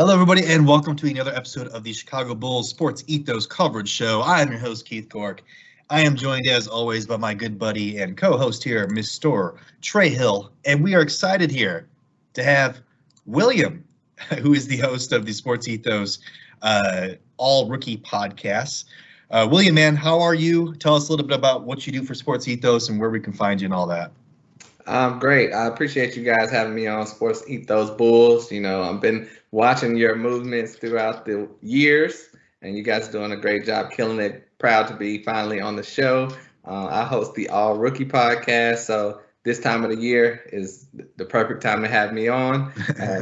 Hello, everybody, and welcome to another episode of the Chicago Bulls Sports Ethos Coverage Show. I am your host, Keith Cork. I am joined, as always, by my good buddy and co-host here, Mr. Trey Hill, and we are excited here to have William, who is the host of the Sports Ethos All-Rookie Podcasts. William, man, how are you? Tell us a little bit about what you do for Sports Ethos and where we can find you and all that. Great. I appreciate you guys having me on Sports Ethos Bulls. I've been watching your movements throughout the years, and you guys are doing a great job killing it. Proud to be finally on the show. I host the All Rookie Podcast, so this time of the year is the perfect time to have me on.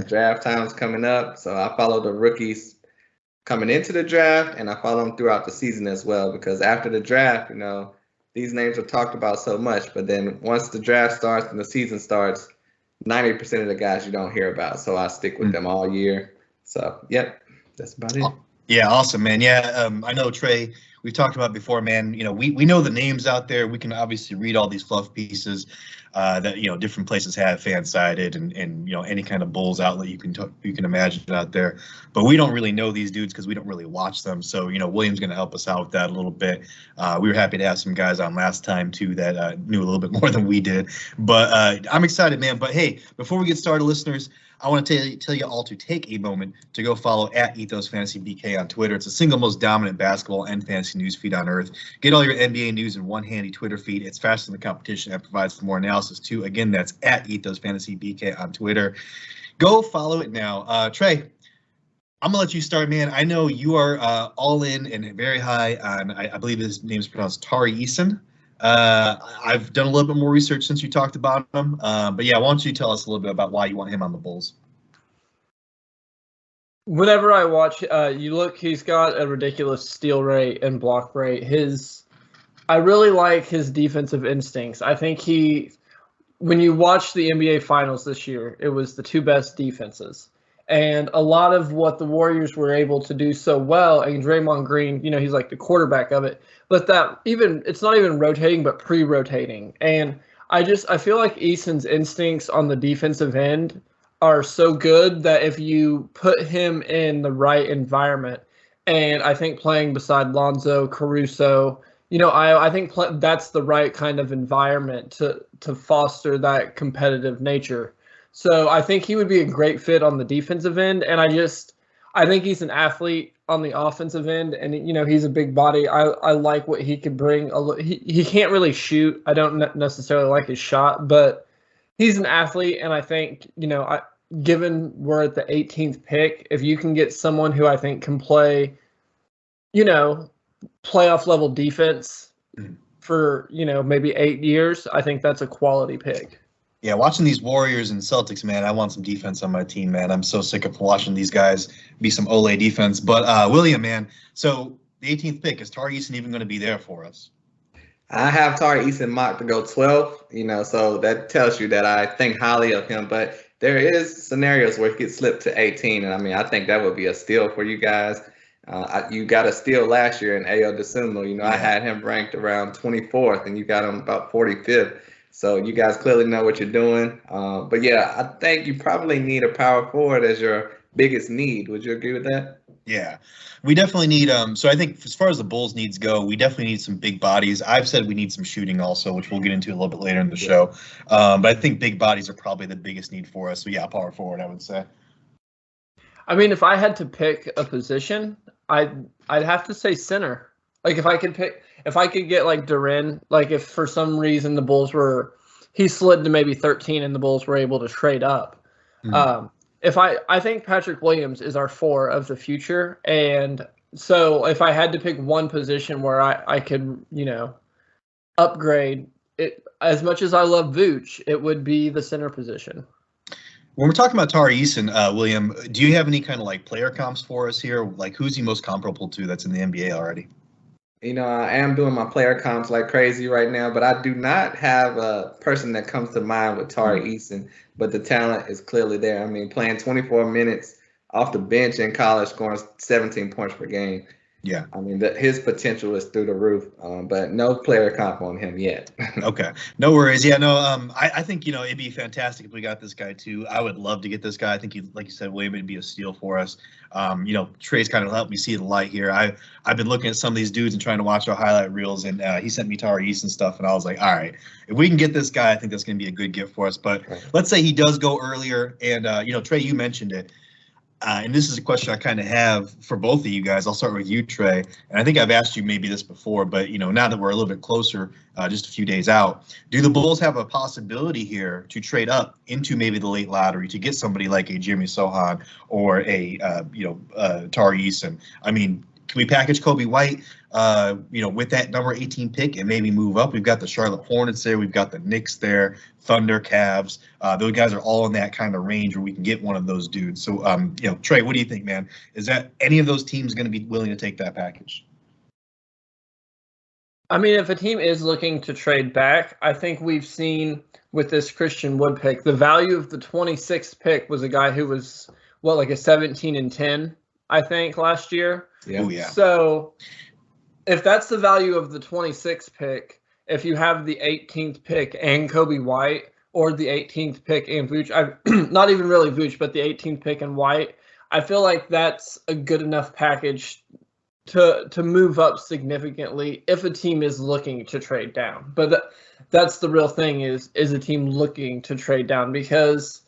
Draft time's coming up, so I follow the rookies coming into the draft, and I follow them throughout the season as well, because after the draft, these names are talked about so much, but then once the draft starts and the season starts, 90% of the guys you don't hear about. So I stick with them all year. So, yep, that's about it. Yeah, awesome, man. Yeah, I know, Trey, we've talked about before, man. We know the names out there. We can obviously read all these fluff pieces that different places have, fan-sided and any kind of Bulls outlet you can imagine out there. But we don't really know these dudes because we don't really watch them. So William's going to help us out with that a little bit. We were happy to have some guys on last time too that knew a little bit more than we did. But I'm excited, man. But hey, before we get started, listeners, I want to tell you all to take a moment to go follow @EthosFantasyBK on Twitter. It's the single most dominant basketball and fantasy news feed on earth. Get all your NBA news in one handy Twitter feed. It's faster than the competition and provides more analysis too. Again, that's @EthosFantasyBK on Twitter. Go follow it now. Trey, I'm gonna let you start, man. I know you are all in and very high on. I believe his name is pronounced Tari Eason. I've done a little bit more research since you talked about him. But yeah, why don't you tell us a little bit about why you want him on the Bulls? Whenever I watch, he's got a ridiculous steal rate and block rate. I really like his defensive instincts. I think when you watch the NBA Finals this year, it was the two best defenses. And a lot of what the Warriors were able to do so well, and Draymond Green, he's like the quarterback of it, but it's not even rotating, but pre-rotating. And I feel like Eason's instincts on the defensive end are so good that if you put him in the right environment, and I think playing beside Lonzo, Caruso, I think that's the right kind of environment to foster that competitive nature. So I think he would be a great fit on the defensive end, and I think he's an athlete on the offensive end, and he's a big body. I like what he could bring. He can't really shoot. I don't necessarily like his shot, but he's an athlete, and I think given we're at the 18th pick, if you can get someone who I think can play, playoff level defense for maybe 8 years, I think that's a quality pick. Yeah, watching these Warriors and Celtics, man, I want some defense on my team, man. I'm so sick of watching these guys be some Ole defense. But William, man, so the 18th pick, is Tari Eason even going to be there for us? I have Tari Eason mocked to go 12th, so that tells you that I think highly of him. But there is scenarios where he gets slipped to 18, and I think that would be a steal for you guys. You got a steal last year in Ayo Dosunmu. I had him ranked around 24th, and you got him about 45th. So you guys clearly know what you're doing. But yeah, I think you probably need a power forward as your biggest need. Would you agree with that? Yeah, we definitely need so I think as far as the Bulls needs go, we definitely need some big bodies. I've said we need some shooting also, which we'll get into a little bit later in the show. But I think big bodies are probably the biggest need for us. So yeah, power forward, I would say. If I had to pick a position, I'd have to say center. Like if I could get like Duren, like if for some reason the Bulls he slid to maybe 13 and the Bulls were able to trade up. I think Patrick Williams is our 4 of the future. And so if I had to pick one position where I could, upgrade it, as much as I love Vooch, it would be the center position. When we're talking about Tari Eason, William, do you have any kind of like player comps for us here? Like who's he most comparable to that's in the NBA already? I am doing my player comps like crazy right now, but I do not have a person that comes to mind with Tari Eason, but the talent is clearly there. Playing 24 minutes off the bench in college, scoring 17 points per game. Yeah. I mean, his potential is through the roof, but no player comp on him yet. Okay, no worries. Yeah, no, I think, it'd be fantastic if we got this guy too. I would love to get this guy. I think like you said, William, it'd be a steal for us. Trey's kind of helped me see the light here. I've been looking at some of these dudes and trying to watch our highlight reels, and he sent me Tara East and stuff, and I was like, all right, if we can get this guy, I think that's going to be a good gift for us. But let's say he does go earlier, and Trey, you mentioned it. And this is a question I kind of have for both of you guys. I'll start with you, Trey. And I think I've asked you maybe this before, but now that we're a little bit closer, just a few days out, do the Bulls have a possibility here to trade up into maybe the late lottery to get somebody like a Jeremy Sohan or a Tari Eason? I mean, can we package Kobe White, with that number 18 pick and maybe move up? We've got the Charlotte Hornets there. We've got the Knicks there, Thunder, Cavs. Those guys are all in that kind of range where we can get one of those dudes. So, Trey, what do you think, man? Is that any of those teams going to be willing to take that package? I mean, if a team is looking to trade back, I think we've seen with this Christian Wood pick, the value of the 26th pick was a guy who was, like a 17-10, I think, last year. Yeah. Oh, yeah. So if that's the value of the 26th pick, if you have the 18th pick and Kobe White, or the 18th pick and Vooch, not even really Vooch, but the 18th pick and White, I feel like that's a good enough package to move up significantly if a team is looking to trade down. But that's the real thing is a team looking to trade down, because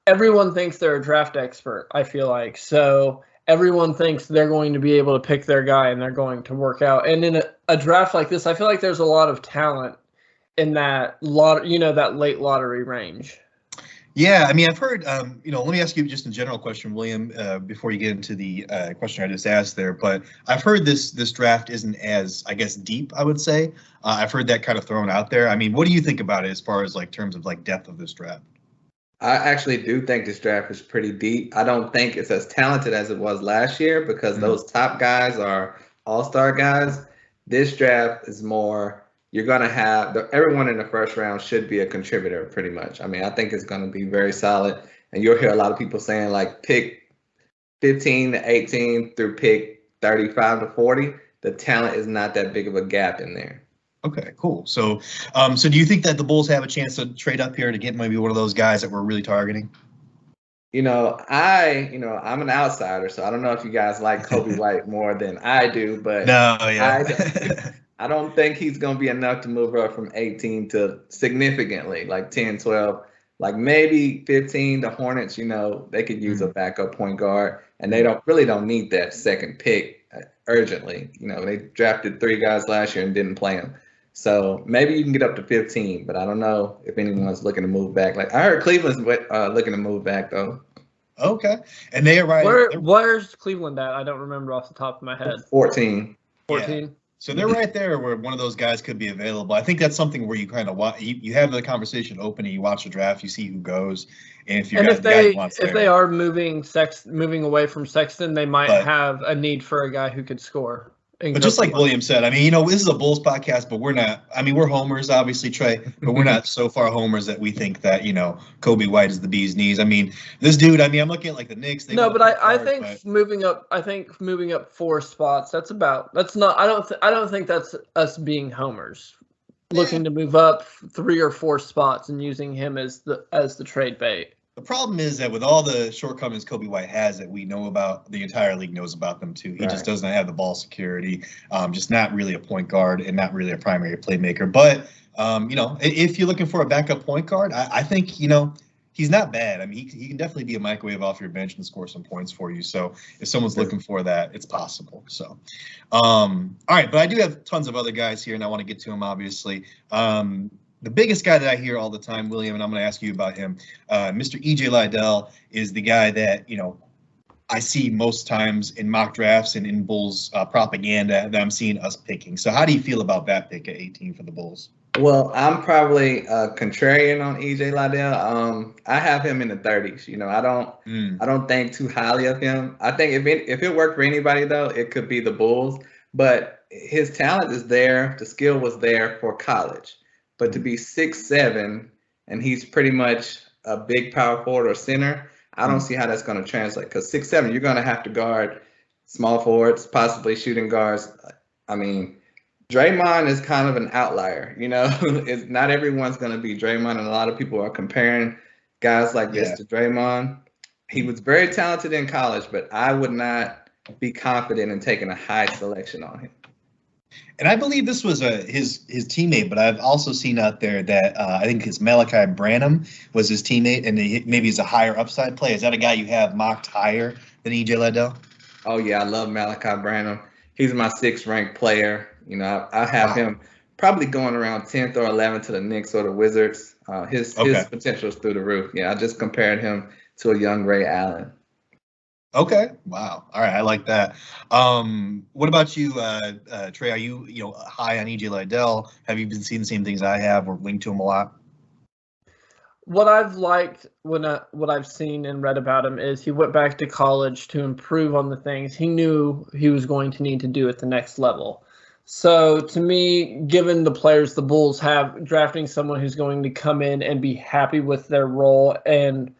everyone thinks they're a draft expert, I feel like. So everyone thinks they're going to be able to pick their guy and they're going to work out. And in a draft like this, I feel like there's a lot of talent in that that late lottery range. Yeah, I mean, I've heard, let me ask you just a general question, William, before you get into the question I just asked there. But I've heard this draft isn't as, I guess, deep, I would say. I've heard that kind of thrown out there. I mean, what do you think about it as far as terms of depth of this draft? I actually do think this draft is pretty deep. I don't think it's as talented as it was last year because those top guys are all-star guys. This draft is more, you're going to have everyone in the first round should be a contributor pretty much. I mean, I think it's going to be very solid. And you'll hear a lot of people saying pick 15 to 18 through pick 35 to 40. The talent is not that big of a gap in there. Okay, cool. So, so do you think that the Bulls have a chance to trade up here to get maybe one of those guys that we're really targeting? I'm an outsider, so I don't know if you guys like Kobe White more than I do, but no, yeah. I don't think he's going to be enough to move up from 18 to significantly, 10, 12, maybe 15. The Hornets, they could use a backup point guard, and they don't need that second pick urgently. They drafted 3 guys last year and didn't play them. So maybe you can get up to 15, but I don't know if anyone's looking to move back. I heard Cleveland's looking to move back, though. Okay. And they are right. Where's Cleveland at? I don't remember off the top of my head. 14. 14. Yeah. So they're right there where one of those guys could be available. I think that's something where you kind of watch, you have the conversation open and you watch the draft, you see who goes. And if they are moving away from Sexton, they might have a need for a guy who could score. But just like William said, I mean, this is a Bulls podcast, but we're not. I mean, we're homers, obviously, Trey, but we're not so far homers that we think that Kobe White is the bee's knees. I mean, this dude. I mean, I'm looking at the Knicks. I think moving up 4 spots. That's not. I don't think that's us being homers, looking to move up 3 or 4 spots and using him as the trade bait. The problem is that with all the shortcomings Kobe White has that we know about, the entire league knows about them too. He just doesn't have the ball security, just not really a point guard and not really a primary playmaker. But, if you're looking for a backup point guard, I think, he's not bad. I mean, he can definitely be a microwave off your bench and score some points for you. So if someone's looking for that, it's possible. So, all right. But I do have tons of other guys here, and I want to get to them, obviously. The biggest guy that I hear all the time, William, and I'm going to ask you about him, Mr. E.J. Liddell is the guy that, I see most times in mock drafts and in Bulls propaganda that I'm seeing us picking. So how do you feel about that pick at 18 for the Bulls? Well, I'm probably contrarian on E.J. Liddell. I have him in the 30s. I don't think too highly of him. I think if it worked for anybody, though, it could be the Bulls. But his talent is there. The skill was there for college. But to be 6'7", and he's pretty much a big power forward or center, I don't see how that's going to translate. Because 6'7", you're going to have to guard small forwards, possibly shooting guards. I mean, Draymond is kind of an outlier, you know. It's not everyone's going to be Draymond, and a lot of people are comparing guys like this to Draymond. He was very talented in college, but I would not be confident in taking a high selection on him. And I believe this was his teammate, but I've also seen out there that I think it's Malachi Branham was his teammate, and maybe he's a higher upside play. Is that a guy you have mocked higher than EJ Liddell? Oh yeah, I love Malachi Branham. He's my 6th ranked player. You know, I have him probably going around 10th or 11th to the Knicks or the Wizards. His potential is through the roof. Yeah, I just compared him to a young Ray Allen. Okay. Wow. All right. I like that. What about you, Trey? Are you high on EJ Liddell? Have you been seeing the same things I have, or linked to him a lot? What I've liked what I've seen and read about him is he went back to college to improve on the things he knew he was going to need to do at the next level. So to me, given the players the Bulls have, drafting someone who's going to come in and be happy with their role and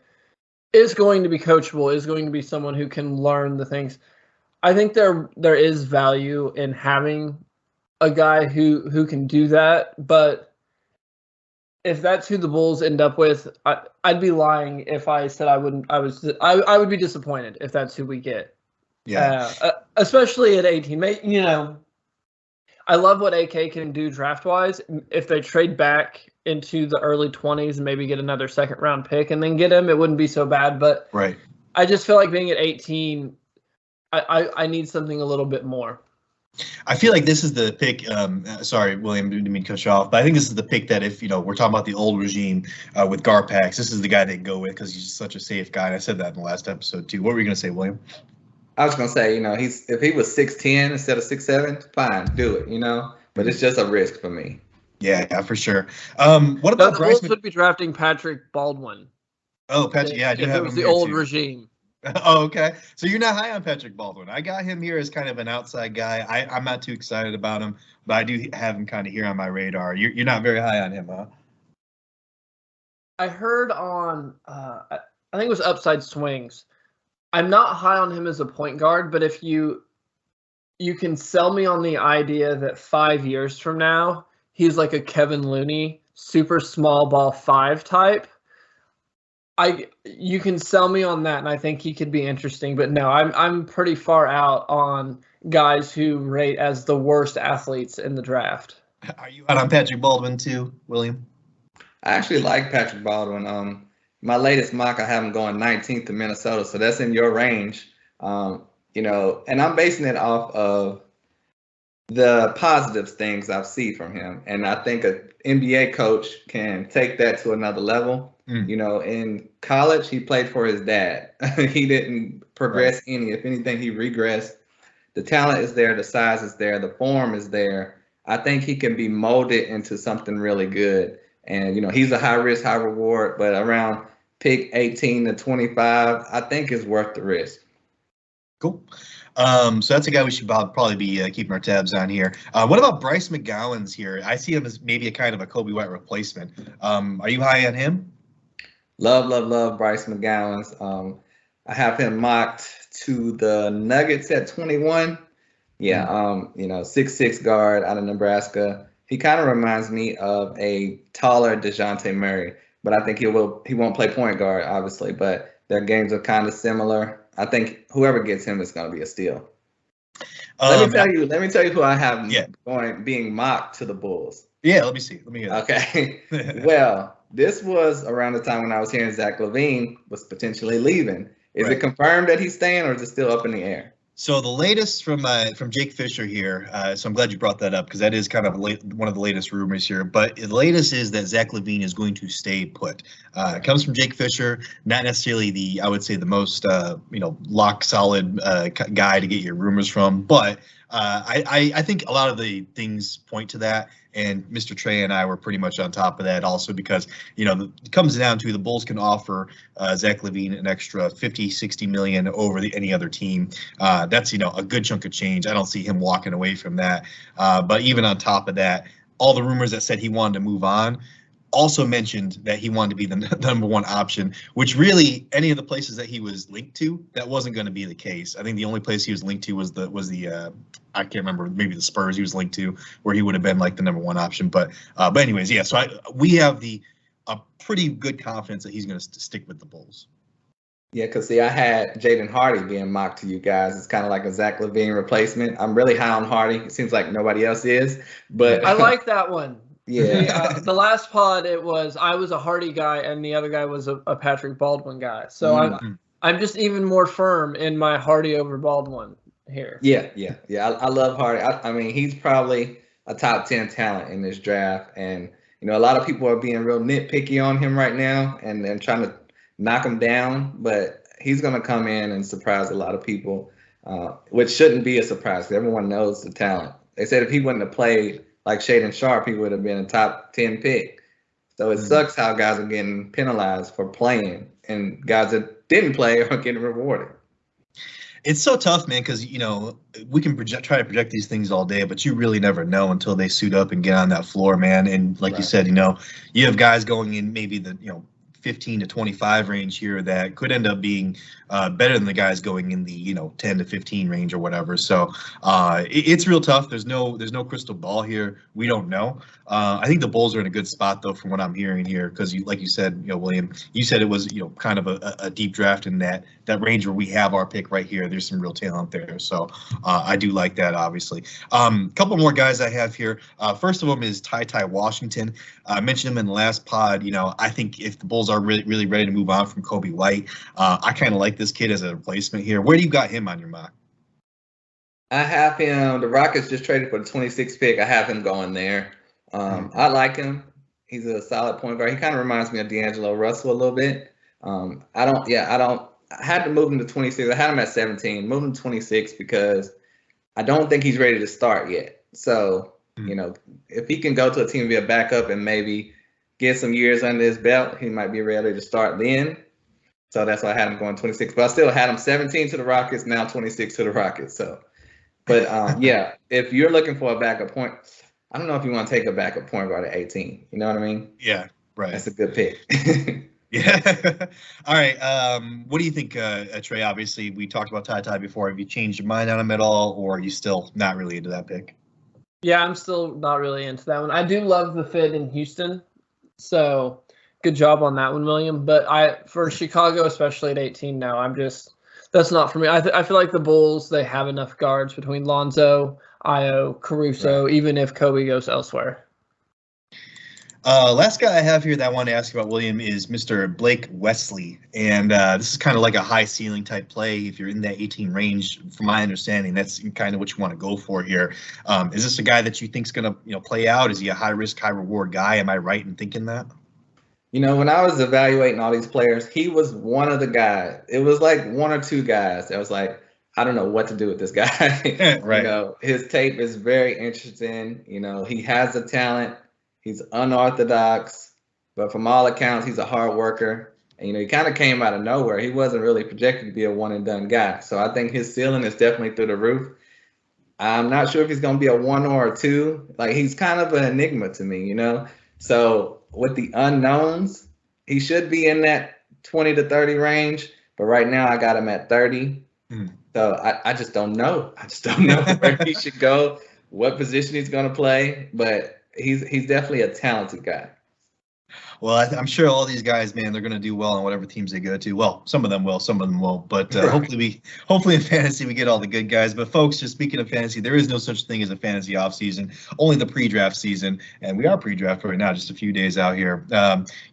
is going to be coachable, is going to be someone who can learn the things. I think there is value in having a guy who can do that, but if that's who the Bulls end up with, I'd be lying if I said I wouldn't. I would be disappointed if that's who we get. Yeah. Especially at 18. You know, I love what AK can do draft wise. If they trade back into the early 20s and maybe get another 2nd round pick and then get him, it wouldn't be so bad. But right. I just feel like being at 18, I need something a little bit more. I feel like this is the pick. Sorry, William, didn't mean to cut you off, but I think this is the pick that if we're talking about the old regime with Garpax, this is the guy they go with because he's such a safe guy. And I said that in the last episode too. What were you going to say, William? I was going to say, if he was 6'10" instead of 6'7", fine, do it, But it's just a risk for me. Yeah, for sure. What about the Bulls would be drafting Patrick Baldwin. Oh, Patrick, yeah, I do have him. It was the old regime. Oh, okay. So you're not high on Patrick Baldwin. I got him here as kind of an outside guy. I'm not too excited about him, but I do have him kind of here on my radar. You're not very high on him, huh? I heard on, I think it was Upside Swings. I'm not high on him as a point guard, but if you can sell me on the idea that 5 years from now, he's like a Kevin Looney, super small ball 5 type. You can sell me on that, and I think he could be interesting. But no, I'm pretty far out on guys who rate as the worst athletes in the draft. Are you out on Patrick Baldwin too, William? I actually like Patrick Baldwin. My latest mock, I have him going 19th to Minnesota, so that's in your range. And I'm basing it off of the positive things I've seen from him. And I think an NBA coach can take that to another level. In college, he played for his dad. He didn't progress any. If anything, he regressed. The talent is there. The size is there. The form is there. I think he can be molded into something really good. And, he's a high risk, high reward, but around pick 18 to 25, I think is worth the risk. Cool. So that's a guy we should probably be keeping our tabs on here. What about Bryce McGowan's here? I see him as maybe a kind of a Kobe White replacement. Are you high on him? Love Bryce McGowan's. I have him mocked to the Nuggets at 21. Yeah, 6'6" guard out of Nebraska. He kind of reminds me of a taller DeJounte Murray, but I think he won't play point guard, obviously, but their games are kind of similar. I think whoever gets him is going to be a steal. Let me tell you who I have being mocked to the Bulls. Yeah, let me see. Let me hear. Okay. Well, this was around the time when I was hearing Zach LaVine was potentially leaving. Is it confirmed that he's staying, or is it still up in the air? So the latest from Jake Fisher here. So I'm glad you brought that up because that is kind of one of the latest rumors here. But the latest is that Zach LaVine is going to stay put. It comes from Jake Fisher, not necessarily I would say the most lock solid guy to get your rumors from, but I think a lot of the things point to that. And Mr. Trey and I were pretty much on top of that also because, it comes down to the Bulls can offer Zach LaVine an extra 50, 60 million over any other team. That's, a good chunk of change. I don't see him walking away from that. But even on top of that, all the rumors that said he wanted to move on, also mentioned that he wanted to be the number one option, which really any of the places that he was linked to, that wasn't going to be the case. I think the only place he was linked to was the I can't remember, maybe the Spurs he was linked to, where he would have been like the number one option. But anyways, yeah. So we have a pretty good confidence that he's going to stick with the Bulls. Yeah, because see, I had Jaden Hardy being mocked to you guys. It's kind of like a Zach LaVine replacement. I'm really high on Hardy. It seems like nobody else is, but I like that one. Yeah. The last pod, I was a Hardy guy, and the other guy was a Patrick Baldwin guy. So I'm just even more firm in my Hardy over Baldwin here. Yeah. I love Hardy. I mean, he's probably a top 10 talent in this draft, and a lot of people are being real nitpicky on him right now, and trying to knock him down, but he's going to come in and surprise a lot of people, which shouldn't be a surprise because everyone knows the talent. They said if he wouldn't have played like Shaedon Sharpe, he would have been a top 10 pick. So it sucks how guys are getting penalized for playing, and guys that didn't play are getting rewarded. It's so tough, man, because we can try to project these things all day, but you really never know until they suit up and get on that floor, man. And like you said, you have guys going in maybe the 15 to 25 range here that could end up being better than the guys going in the 10 to 15 range or whatever. So it's real tough. There's no crystal ball here. We don't know. I think the Bulls are in a good spot though, from what I'm hearing here, because like you said, William, you said it was kind of a deep draft in that range where we have our pick right here. There's some real talent there. So I do like that, obviously. Couple more guys I have here. First of them is Ty Washington. I mentioned him in the last pod. I think if the Bulls are really, really ready to move on from Kobe White, I kind of like this kid as a replacement here. Where do you got him on your mock? I have him. The Rockets just traded for the 26th pick. I have him going there. I like him. He's a solid point guard. He kind of reminds me of D'Angelo Russell a little bit. I had to move him to 26. I had him at 17. Move him to 26 because I don't think he's ready to start yet. So, if he can go to a team and be a backup and maybe get some years under his belt, he might be ready to start then. So that's why I had him going 26. But I still had him 17 to the Rockets, now 26 to the Rockets. So, but if you're looking for a backup point, I don't know if you want to take a backup point guard at 18. You know what I mean? Yeah, right. That's a good pick. Yeah. All right. What do you think, Trey? Obviously, we talked about Ty before. Have you changed your mind on him at all, or are you still not really into that pick? Yeah, I'm still not really into that one. I do love the fit in Houston, so good job on that one, William. But for Chicago, especially at 18 now, that's not for me. I feel like the Bulls, they have enough guards between Lonzo, Ayo, Caruso, even if Kobe goes elsewhere. Last guy I have here that I want to ask you about, William, is Mr. Blake Wesley. And this is kind of like a high ceiling type play. If you're in that 18 range, from my understanding, that's kind of what you want to go for here. Is this a guy that you think is going to play out? Is he a high risk, high reward guy? Am I right in thinking that? When I was evaluating all these players, he was one of the guys. It was like one or two guys that was like, I don't know what to do with this guy. Right. His tape is very interesting. He has the talent. He's unorthodox, but from all accounts, he's a hard worker. And, he kind of came out of nowhere. He wasn't really projected to be a one-and-done guy. So I think his ceiling is definitely through the roof. I'm not sure if he's going to be a 1 or a 2. Like, he's kind of an enigma to me, So with the unknowns, he should be in that 20 to 30 range. But right now, I got him at 30. So I just don't know. I just don't know where he should go, what position he's going to play. But he's definitely a talented guy. Well, I'm sure all these guys, man, they're going to do well on whatever teams they go to. Well, some of them will, some of them won't. But hopefully in fantasy, we get all the good guys. But folks, just speaking of fantasy, there is no such thing as a fantasy offseason, only the pre-draft season. And we are pre-draft right now, just a few days out here.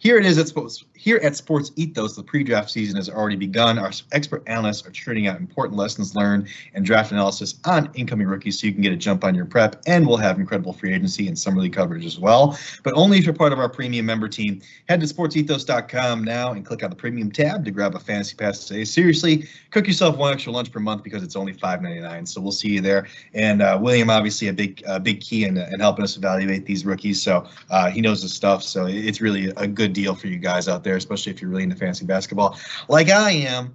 Here it is here at Sports Ethos, the pre-draft season has already begun. Our expert analysts are churning out important lessons learned and draft analysis on incoming rookies so you can get a jump on your prep. And we'll have incredible free agency and summer league coverage as well. But only if you're part of our premium member team. Head to sportsethos.com now and click on the premium tab to grab a fantasy pass today. Seriously, cook yourself one extra lunch per month because it's only $5.99. So we'll see you there. And William, obviously a big key in helping us evaluate these rookies. So he knows his stuff. So it's really a good deal for you guys out there, especially if you're really into fantasy basketball like I am.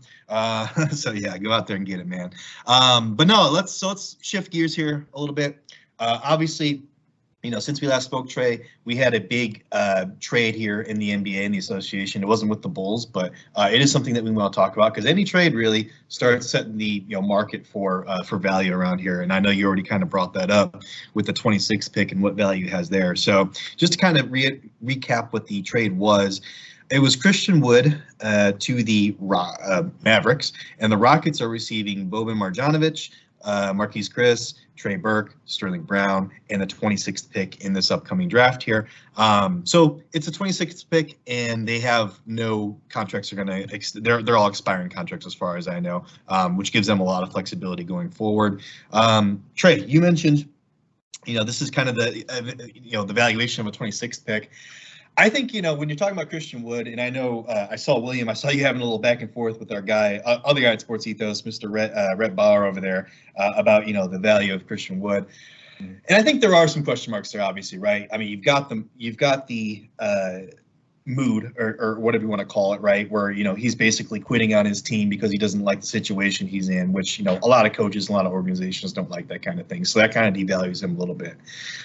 So yeah, go out there and get it, man. But no, let's shift gears here a little bit. Obviously, since we last spoke, Trey, we had a big trade here in the NBA and the association. It wasn't with the Bulls, but it is something that we want to talk about because any trade really starts setting the market for value around here. And I know you already kind of brought that up with the 26th pick and what value it has there. So just to kind of recap what the trade was. It was Christian Wood to the Mavericks, and the Rockets are receiving Boban Marjanovic, Marquise Chris, Trey Burke, Sterling Brown, and the 26th pick in this upcoming draft here. So it's a 26th pick, and they have no contracts are going to. They're all expiring contracts as far as I know, which gives them a lot of flexibility going forward. Trey, you mentioned, this is kind of the valuation of a 26th pick. I think, when you're talking about Christian Wood, and I know I saw you having a little back and forth with our guy, other guy at Sports Ethos, Mr. Rhett Bauer over there, about, the value of Christian Wood. And I think there are some question marks there, obviously, right? I mean, you've got the mood or whatever you want to call it, right? Where, he's basically quitting on his team because he doesn't like the situation he's in, which, a lot of coaches, a lot of organizations don't like that kind of thing. So that kind of devalues him a little bit.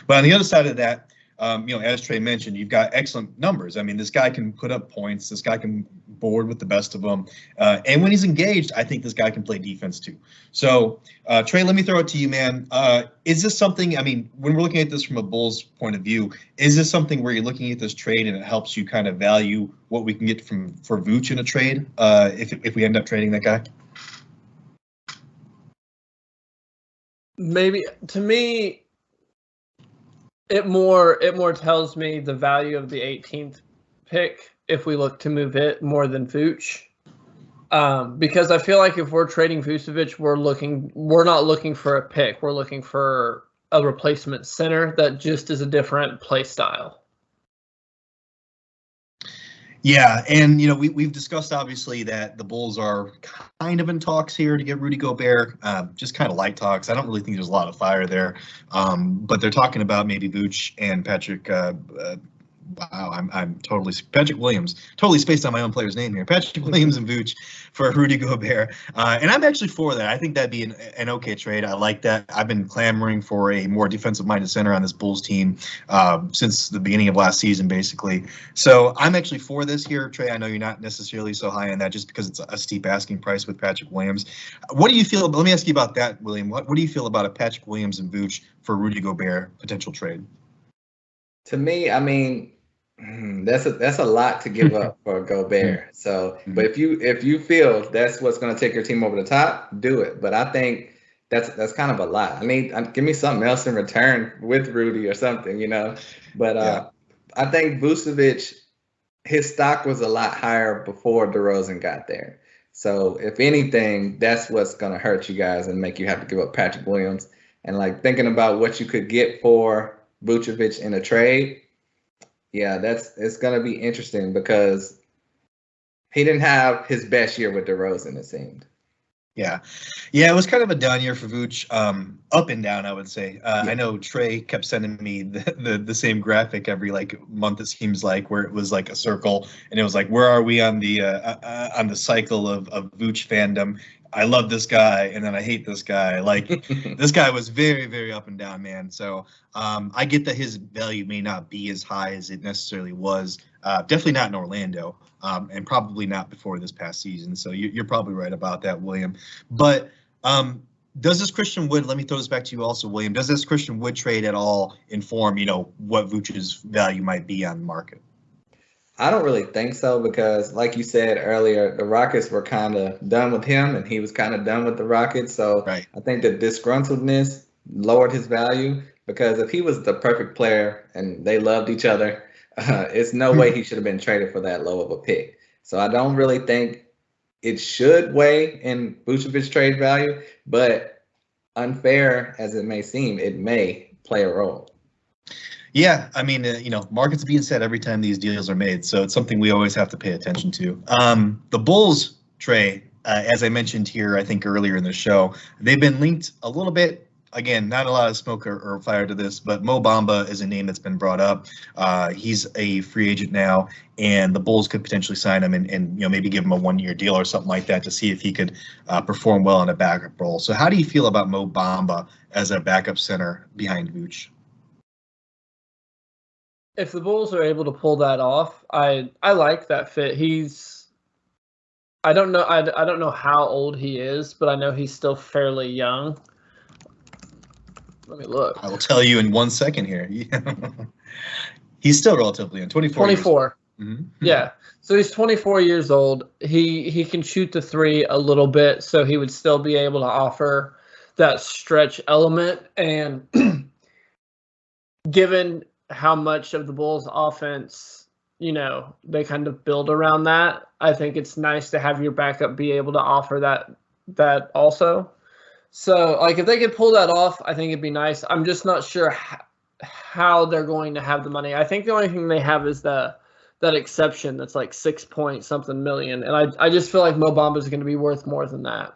But on the other side of that, as Trey mentioned, you've got excellent numbers. I mean, this guy can put up points. This guy can board with the best of them. And when he's engaged, I think this guy can play defense too. So, Trey, let me throw it to you, man. Is this something, when we're looking at this from a Bulls point of view, is this something where you're looking at this trade and it helps you kind of value what we can get for Vooch in a trade if we end up trading that guy? Maybe, to me, It more tells me the value of the 18th pick if we look to move it more than Vooch, because I feel like if we're trading Vucevic, we're not looking for a pick. We're looking for a replacement center that just is a different play style. Yeah, and we've discussed obviously that the Bulls are kind of in talks here to get Rudy Gobert, just kind of light talks. I don't really think there's a lot of fire there, but they're talking about maybe Vooch and Patrick. I'm totally Patrick Williams, totally spaced on my own player's name here. Patrick Williams and Vooch for Rudy Gobert, and I'm actually for that. I think that'd be an okay trade. I like that. I've been clamoring for a more defensive-minded center on this Bulls team since the beginning of last season, basically. So I'm actually for this here, Trey. I know you're not necessarily so high on that just because it's a steep asking price with Patrick Williams. What do you feel? Let me ask you about that, William. What do you feel about a Patrick Williams and Vooch for Rudy Gobert potential trade? To me, that's a lot to give up for Gobert. So, but if you feel that's what's going to take your team over the top, do it. But I think that's kind of a lot. Give me something else in return with Rudy or something, But I think Vucevic, his stock was a lot higher before DeRozan got there. So if anything, that's what's going to hurt you guys and make you have to give up Patrick Williams. And thinking about what you could get for Vucevic in a trade. Yeah, it's going to be interesting because he didn't have his best year with DeRozan, it seemed. Yeah, it was kind of a down year for Vooch, up and down, I would say. I know Trey kept sending me the same graphic every month, it seems like, where it was like a circle, and it was like, where are we on the cycle of Vooch fandom? I love this guy, and then I hate this guy. This guy was very, very up and down, man. So I get that his value may not be as high as it necessarily was. Definitely not in Orlando, and probably not before this past season. So you're probably right about that, William. But does this Christian Wood, let me throw this back to you also, William, does this Christian Wood trade at all inform, what Vooch's value might be on the market? I don't really think so because, like you said earlier, the Rockets were kind of done with him and he was kind of done with the Rockets. So right. I think the disgruntledness lowered his value because if he was the perfect player and they loved each other, it's no way he should have been traded for that low of a pick. So I don't really think it should weigh in Vucevic's trade value, but unfair as it may seem, it may play a role. Yeah, markets being set every time these deals are made, so it's something we always have to pay attention to. The Bulls, Trey, as I mentioned here, I think earlier in the show, they've been linked a little bit. Again, not a lot of smoke or fire to this, but Mo Bamba is a name that's been brought up. He's a free agent now, and the Bulls could potentially sign him and maybe give him a one-year deal or something like that to see if he could perform well in a backup role. So how do you feel about Mo Bamba as a backup center behind Vooch? if the Bulls are able to pull that off, I like that fit. I don't know how old he is, but I know he's still fairly young. Let me look. I will tell you in 1 second here. He's still relatively young, 24. 24. Mm-hmm. Yeah. So he's 24 years old. He can shoot the three a little bit, so he would still be able to offer that stretch element. And given how much of the Bulls' offense, they kind of build around that, I think it's nice to have your backup be able to offer that also. So, like, if they could pull that off, I think it'd be nice. I'm just not sure how they're going to have the money. I think the only thing they have is that exception that's like 6 point something million, and I just feel like Mo Bamba is going to be worth more than that.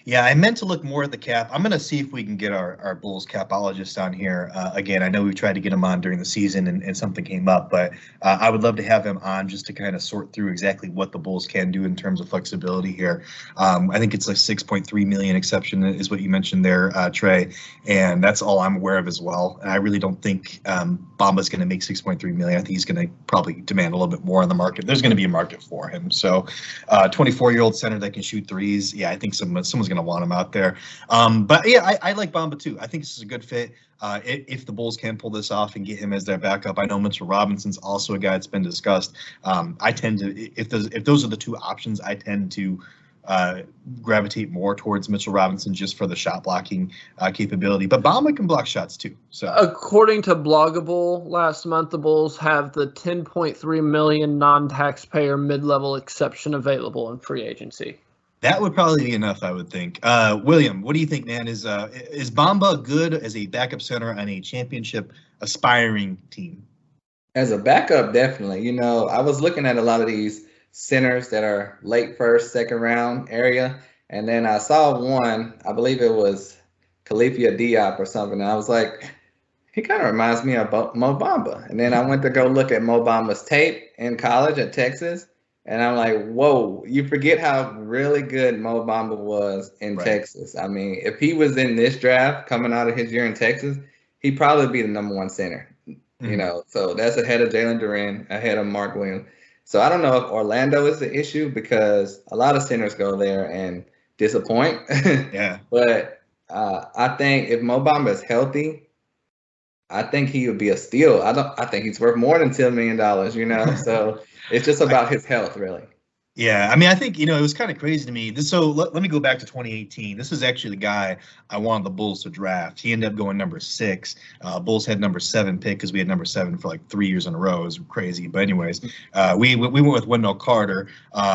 Yeah, I meant to look more at the cap. I'm going to see if we can get our Bulls capologist on here. Again, I know we've tried to get him on during the season and something came up, but I would love to have him on just to kind of sort through exactly what the Bulls can do in terms of flexibility here. I think it's like 6.3 million exception is what you mentioned there, Trey, and that's all I'm aware of as well. And I really don't think Bamba's going to make 6.3 million. I think he's going to probably demand a little bit more on the market. There's going to be a market for him. So 24-year-old center that can shoot threes. Yeah, I think someone's going to want him out there. But yeah, I like Bamba too. I think this is a good fit. If the Bulls can pull this off and get him as their backup, I know Mitchell Robinson's also a guy that's been discussed. I tend to, if those are the two options, I tend to gravitate more towards Mitchell Robinson just for the shot blocking capability. But Bamba can block shots too. So according to Bloggable, last month the Bulls have the 10.3 million non-taxpayer mid-level exception available in free agency. That would probably be enough, I would think. William, what do you think, man? Is Bamba good as a backup center on a championship aspiring team? As a backup, definitely. I was looking at a lot of these centers that are late first, second round area, and then I saw one, I believe it was Khalifa Diop or something, and I was like, he kind of reminds me of Mo Bamba. And then I went to go look at Mo Bamba's tape in college at Texas. And I'm like, whoa, you forget how really good Mo Bamba was in Texas. I mean, if he was in this draft coming out of his year in Texas, he'd probably be the number one center, So that's ahead of Jalen Duren, ahead of Mark Williams. So I don't know if Orlando is the issue because a lot of centers go there and disappoint. Yeah. But I think if Mo Bamba is healthy, I think he would be a steal. I think he's worth more than $10 million, So it's just about his health, really. Yeah, I mean, I think, it was kind of crazy to me. So let me go back to 2018. This is actually the guy I wanted the Bulls to draft. He ended up going number 6. Bulls had number 7 pick because we had number 7 for like 3 years in a row. It was crazy. But anyways, we went with Wendell Carter,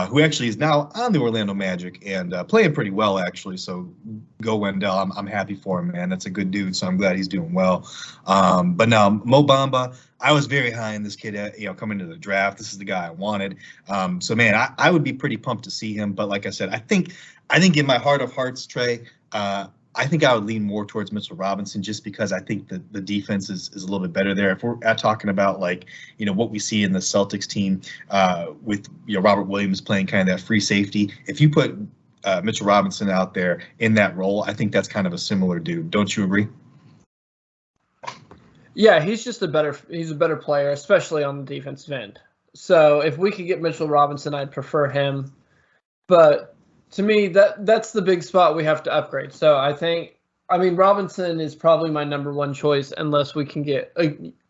who actually is now on the Orlando Magic and playing pretty well, actually. So go Wendell. I'm happy for him, man. That's a good dude. So I'm glad he's doing well. But now Mo Bamba, I was very high in this kid, coming to the draft. This is the guy I wanted. So, man, I would be pretty pumped to see him. But like I said, I think in my heart of hearts, Trey, I think I would lean more towards Mitchell Robinson just because I think the defense is a little bit better there. If we're talking about what we see in the Celtics team with Robert Williams playing kind of that free safety, if you put Mitchell Robinson out there in that role, I think that's kind of a similar dude. Don't you agree? Yeah, he's a better player, especially on the defensive end. So if we could get Mitchell Robinson, I'd prefer him. But to me, that's the big spot we have to upgrade. So Robinson is probably my number one choice unless we can get,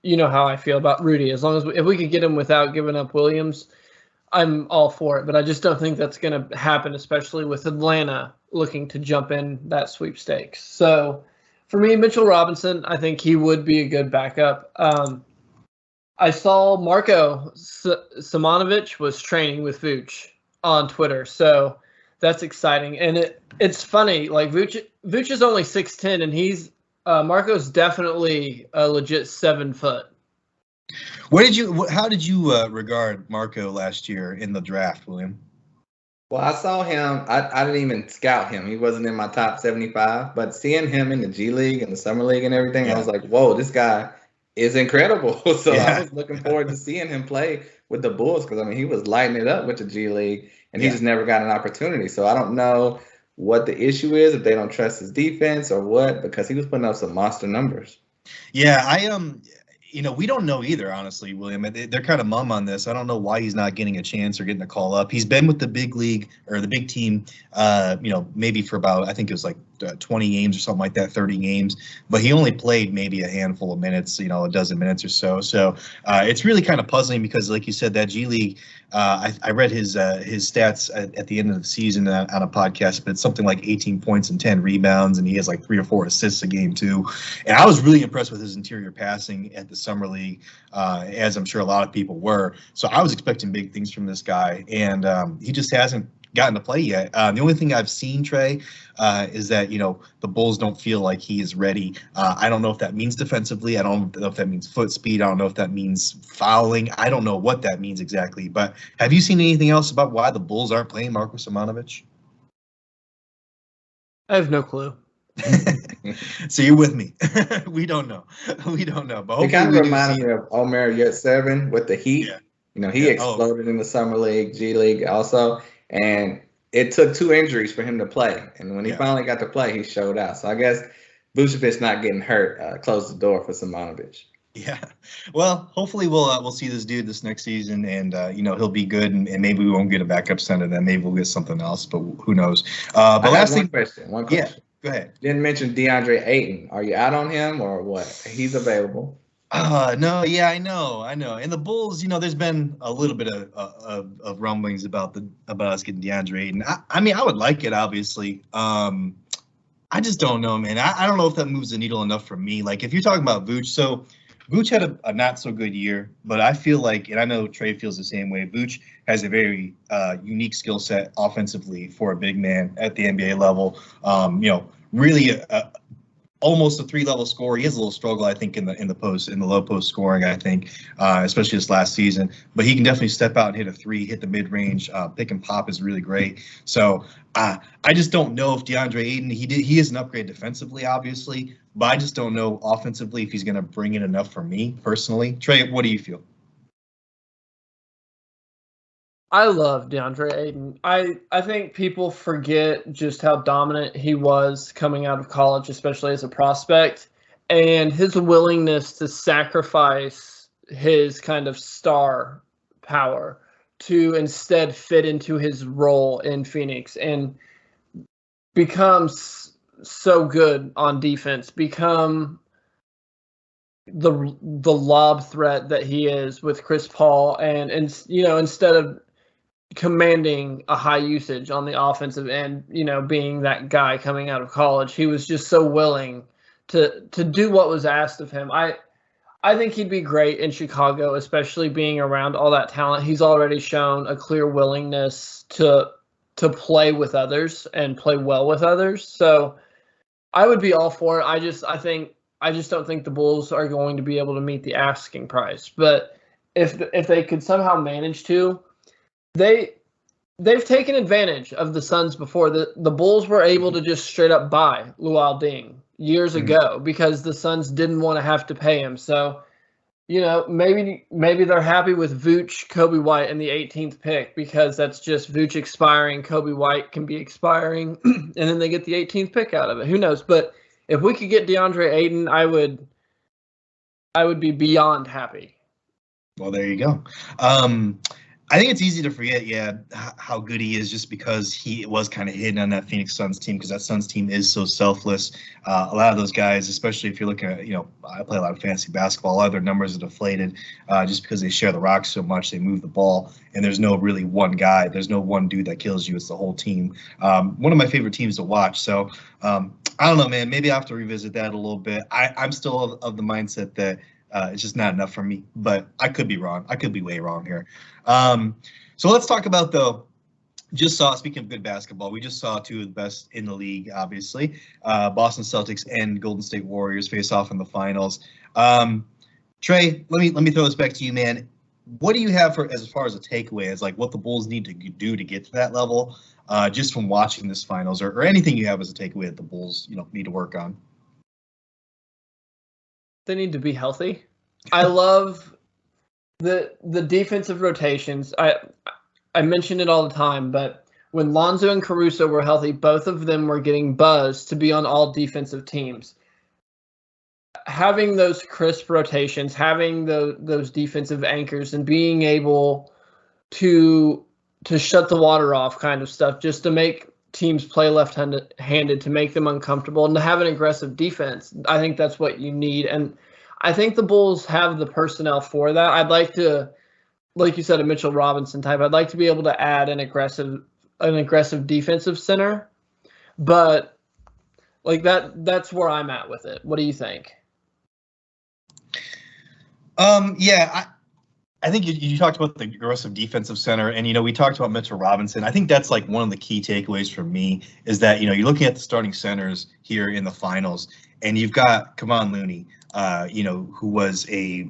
you know how I feel about Rudy. As long as if we could get him without giving up Williams, I'm all for it. But I just don't think that's going to happen, especially with Atlanta looking to jump in that sweepstakes. So for me, Mitchell Robinson, I think he would be a good backup. I saw Marko Simonovic was training with Vooch on Twitter, so that's exciting. And it's funny, like Vooch is only 6'10", and Marco's definitely a legit 7 foot. How did you regard Marko last year in the draft, William? Well, I saw him. I didn't even scout him. He wasn't in my top 75. But seeing him in the G League and the Summer League and everything, I was like, whoa, this guy is incredible. So I was looking forward to seeing him play with the Bulls because, he was lighting it up with the G League, and he just never got an opportunity. So I don't know what the issue is, if they don't trust his defense or what, because he was putting up some monster numbers. Yeah, we don't know either, honestly, William. They're kind of mum on this. I don't know why he's not getting a chance or getting a call up. He's been with the big league or the big team, maybe for about, I think it was like 20 games or something like that, 30 games. But he only played maybe a handful of minutes, a dozen minutes or so. So it's really kind of puzzling because, like you said, that G League, I read his stats at the end of the season on a podcast, but it's something like 18 points and 10 rebounds, and he has like 3 or 4 assists a game too. And I was really impressed with his interior passing at the summer league, as I'm sure a lot of people were. So I was expecting big things from this guy, and he just hasn't gotten to play yet. The only thing I've seen, Trey, is that the Bulls don't feel like he is ready. I don't know if that means defensively. I don't know if that means foot speed. I don't know if that means fouling. I don't know what that means exactly. But have you seen anything else about why the Bulls aren't playing Marko Simonovic? I have no clue. So you're with me. We don't know. We don't know. But it kind of reminded me of Omer Yurtseven with the Heat. Yeah. He exploded in the summer league, G League also, and it took 2 injuries for him to play. And when he finally got to play, he showed out. So I guess Vucevic not getting hurt closed the door for Simonovic. Yeah, well, hopefully we'll see this dude this next season, and he'll be good, and maybe we won't get a backup center then. Maybe we'll get something else, but who knows? But last thing, one question. Yeah, go ahead. Didn't mention DeAndre Ayton. Are you out on him or what? He's available. No, yeah, I know. And the Bulls, there's been a little bit of rumblings about us getting DeAndre Ayton. I mean, I would like it, obviously. I just don't know, man. I don't know if that moves the needle enough for me. Like, if you're talking about Vooch, so Vooch had a not so good year, but I feel like, and I know Trey feels the same way, Vooch has a very unique skill set offensively for a big man at the NBA level. Really almost a 3-level scorer. He has a little struggle, I think, in the low post scoring, I think, especially this last season. But he can definitely step out and hit a 3, hit the mid range. Pick and pop is really great. So I just don't know if DeAndre Ayton, he is an upgrade defensively, obviously, but I just don't know offensively if he's going to bring in enough for me personally. Trey, what do you feel? I love DeAndre Ayton. I think people forget just how dominant he was coming out of college, especially as a prospect, and his willingness to sacrifice his kind of star power to instead fit into his role in Phoenix and become so good on defense, become the lob threat that he is with Chris Paul, and instead of commanding a high usage on the offensive end, being that guy coming out of college, he was just so willing to do what was asked of him. I think he'd be great in Chicago, especially being around all that talent. He's already shown a clear willingness to play with others and play well with others. So I would be all for it. I just don't think the Bulls are going to be able to meet the asking price. But if they could somehow manage to, they've taken advantage of the Suns before. The Bulls were able to just straight up buy Luol Deng years ago because the Suns didn't want to have to pay him. So, maybe they're happy with Vooch, Kobe White, and the 18th pick because that's just Vooch expiring, Kobe White can be expiring, and then they get the 18th pick out of it. Who knows? But if we could get DeAndre Ayton, I would be beyond happy. Well, there you go. I think it's easy to forget, how good he is just because he was kind of hidden on that Phoenix Suns team because that Suns team is so selfless. A lot of those guys, especially if you're looking at, I play a lot of fantasy basketball, a lot of their numbers are deflated just because they share the rock so much, they move the ball, and there's no really one guy. There's no one dude that kills you. It's the whole team. One of my favorite teams to watch. So I don't know, man. Maybe I have to revisit that a little bit. I'm still of the mindset that it's just not enough for me, but I could be wrong. I could be way wrong here. So let's talk about, though, speaking of good basketball, we just saw 2 of the best in the league, obviously. Boston Celtics and Golden State Warriors face off in the finals. Trey, let me throw this back to you, man. What do you have as far as a takeaway as like what the Bulls need to do to get to that level, just from watching this finals, or anything you have as a takeaway that the Bulls need to work on? They need to be healthy. I love the defensive rotations. I mention it all the time, but when Lonzo and Caruso were healthy, both of them were getting buzzed to be on all defensive teams. having those crisp rotations, having those defensive anchors, and being able to shut the water off kind of stuff, just to make teams play left-handed, to make them uncomfortable, and to have an aggressive defense. I think that's what you need, and I think the Bulls have the personnel for that. I'd like to, like you said, a Mitchell Robinson type. I'd like to be able to add an aggressive defensive center, but like that's where I'm at with it. What do you think? Yeah, I think you talked about the aggressive defensive center, and we talked about Mitchell Robinson. I think that's like one of the key takeaways for me is that you're looking at the starting centers here in the finals, and you've got Kevon Looney, who was a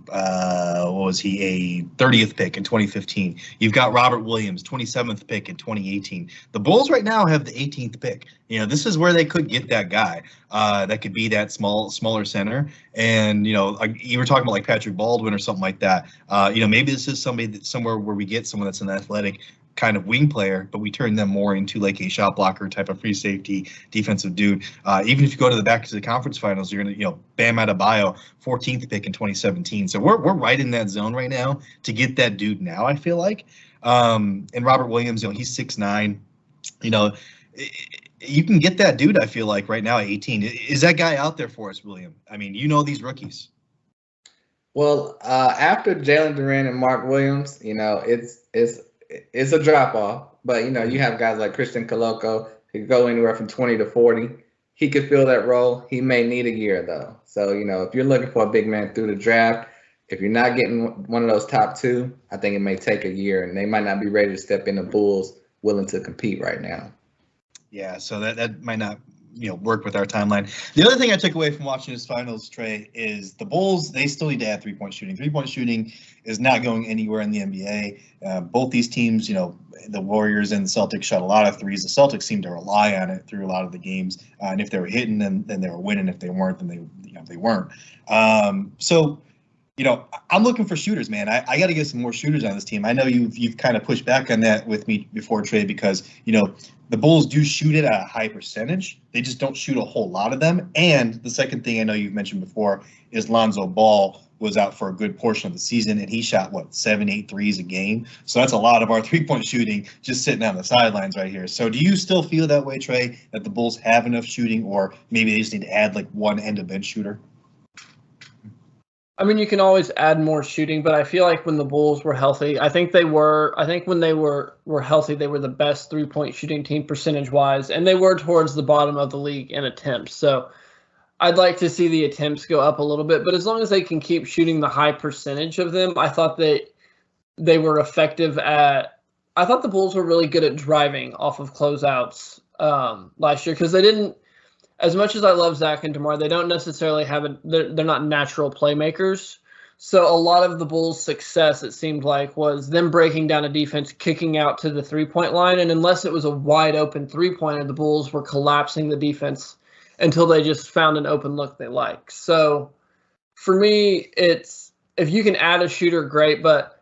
30th pick in 2015. You've got Robert Williams, 27th pick in 2018. The Bulls right now have the 18th pick. This is where they could get that guy that could be that smaller center. And like you were talking about, like Patrick Baldwin or something like that. Maybe this is somewhere where we get someone that's an athletic kind of wing player, but we turn them more into like a shot blocker type of free safety defensive dude. Even if you go to the back to the conference finals, you're gonna, Bam Adebayo, 14th pick in 2017. So we're right in that zone right now to get that dude now, I feel like. And Robert Williams, he's 6'9". You can get that dude, I feel like, right now at 18. Is that guy out there for us, William? I mean, these rookies. Well, after Jalen Duren and Mark Williams, it's a drop off, but you have guys like Christian Coloco who go anywhere from 20 to 40. He could fill that role. He may need a year though. So, if you're looking for a big man through the draft, if you're not getting one of those top two, I think it may take a year, and they might not be ready to step in the Bulls willing to compete right now. Yeah, so that might not work with our timeline. The other thing I took away from watching this finals, Trey, is the Bulls, they still need to add three-point shooting. Three-point shooting is not going anywhere in the NBA. Both these teams, the Warriors and the Celtics shot a lot of threes. The Celtics seemed to rely on it through a lot of the games. And if they were hitting, then they were winning. If they weren't, then they weren't. So I'm looking for shooters, man. I got to get some more shooters on this team. I know you've kind of pushed back on that with me before, Trey, because the Bulls do shoot it at a high percentage. They just don't shoot a whole lot of them. And the second thing I know you've mentioned before is Lonzo Ball was out for a good portion of the season, and he shot 7-8 threes a game. So that's a lot of our three-point shooting just sitting on the sidelines right here. So do you still feel that way, Trey, that the Bulls have enough shooting, or maybe they just need to add like one end-of-bench shooter? I mean, you can always add more shooting, but I feel like when the Bulls were healthy, I think when they were healthy, they were the best three-point shooting team percentage-wise, and they were towards the bottom of the league in attempts. So I'd like to see the attempts go up a little bit, but as long as they can keep shooting the high percentage of them, I thought that they were effective at – I thought the Bulls were really good at driving off of closeouts last year, because they didn't – as much as I love Zach and DeMar, they don't necessarily they're not natural playmakers. So a lot of the Bulls' success, it seemed like, was them breaking down a defense, kicking out to the three-point line. And unless it was a wide open three-pointer, the Bulls were collapsing the defense until they just found an open look they like. So for me, it's if you can add a shooter, great. But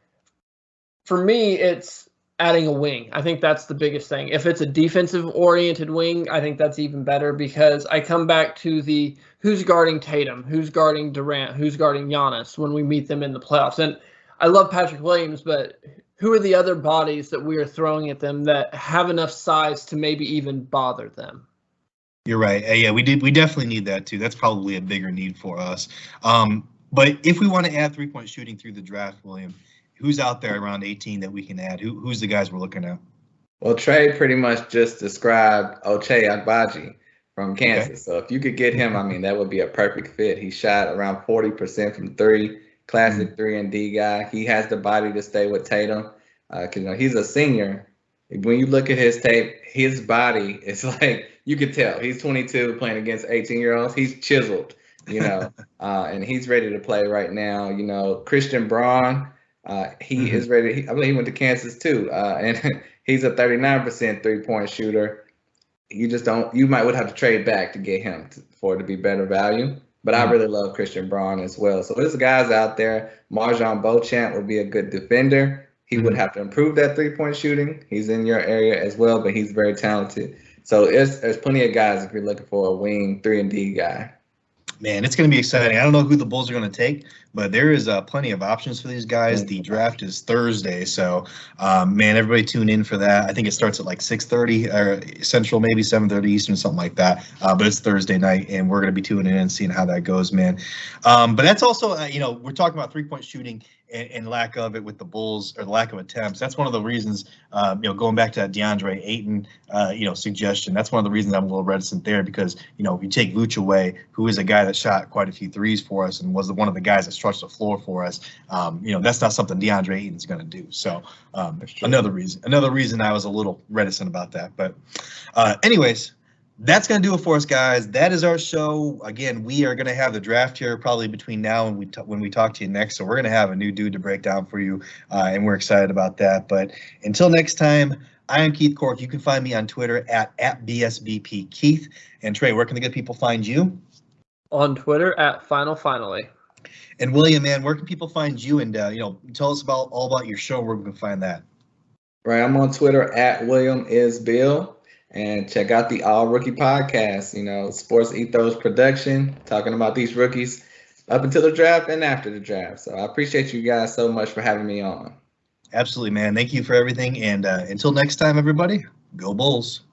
for me, it's adding a wing. I think that's the biggest thing. If it's a defensive-oriented wing, I think that's even better, because I come back to the who's guarding Tatum, who's guarding Durant, who's guarding Giannis when we meet them in the playoffs. And I love Patrick Williams, but who are the other bodies that we are throwing at them that have enough size to maybe even bother them? You're right. Yeah, we definitely need that too. That's probably a bigger need for us. But if we want to add three-point shooting through the draft, William, who's out there around 18 that we can add? Who's the guys we're looking at? Well, Trey pretty much just described Ochai Agbaji from Kansas. Okay. So if you could get him, I mean, that would be a perfect fit. He shot around 40% from three, classic 3-and-D guy. He has the body to stay with Tatum. Because he's a senior. When you look at his tape, his body is like, you could tell. He's 22 playing against 18-year-olds. He's chiseled, and he's ready to play right now. Christian Braun, he is ready. I believe he went to Kansas too, and he's a 39% three-point shooter. You would have to trade back to get him for it to be better value. But I really love Christian Braun as well. So there's guys out there. Marjon Beauchamp would be a good defender. He would have to improve that three-point shooting. He's in your area as well, but he's very talented. So there's plenty of guys if you're looking for a wing 3-and-D guy. Man, it's going to be exciting. I don't know who the Bulls are going to take, but there is plenty of options for these guys. The draft is Thursday, so man, everybody tune in for that. I think it starts at like 6:30 Central, maybe 7:30 Eastern, something like that. But it's Thursday night, and we're going to be tuning in and seeing how that goes, man. But that's also, we're talking about three-point shooting and lack of it with the Bulls, or the lack of attempts. That's one of the reasons, going back to that DeAndre Ayton, suggestion. That's one of the reasons I'm a little reticent there, because, you take Vooch away, who is a guy that shot quite a few threes for us and was one of the guys that stretched the floor for us. That's not something DeAndre Ayton's going to do. So another reason I was a little reticent about that. But anyways, that's going to do it for us, guys. That is our show. Again, we are going to have the draft here probably between now and when we talk to you next. So we're going to have a new dude to break down for you, and we're excited about that. But until next time, I am Keith Cork. You can find me on Twitter at BSBPKeith. And Trey, where can the good people find you? On Twitter at Finally. And William, man, where can people find you? And tell us all about your show, where we can find that. Right, I'm on Twitter at WilliamIsBill. And check out the All Rookie podcast, Sports Ethos production, talking about these rookies up until the draft and after the draft. So I appreciate you guys so much for having me on. Absolutely, man. Thank you for everything. And until next time, everybody, go Bulls.